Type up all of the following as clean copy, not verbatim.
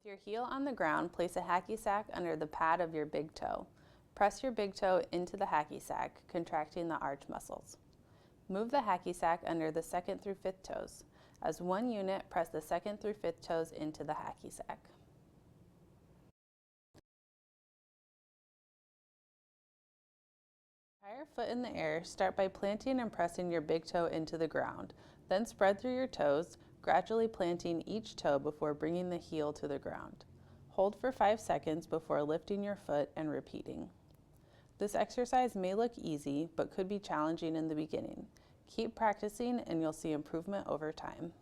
With your heel on the ground, place a hacky sack under the pad of your big toe. Press your big toe into the hacky sack, contracting the arch muscles. Move the hacky sack under the 2nd through 5th toes. As one unit, press the 2nd through 5th toes into the hacky sack. Entire foot in the air, start by planting and pressing your big toe into the ground. Then spread through your toes, gradually planting each toe before bringing the heel to the ground. Hold for 5 seconds before lifting your foot and repeating. This exercise may look easy, but could be challenging in the beginning. Keep practicing and you'll see improvement over time.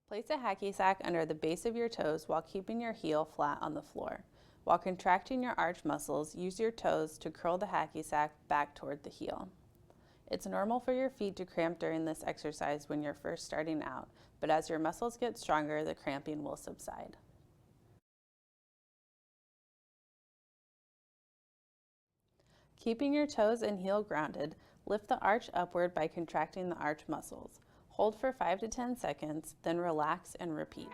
Place a hacky sack under the base of your toes while keeping your heel flat on the floor. While contracting your arch muscles, use your toes to curl the hacky sack back toward the heel. It's normal for your feet to cramp during this exercise when you're first starting out, but as your muscles get stronger, the cramping will subside. Keeping your toes and heel grounded, lift the arch upward by contracting the arch muscles. Hold for 5 to 10 seconds, then relax and repeat.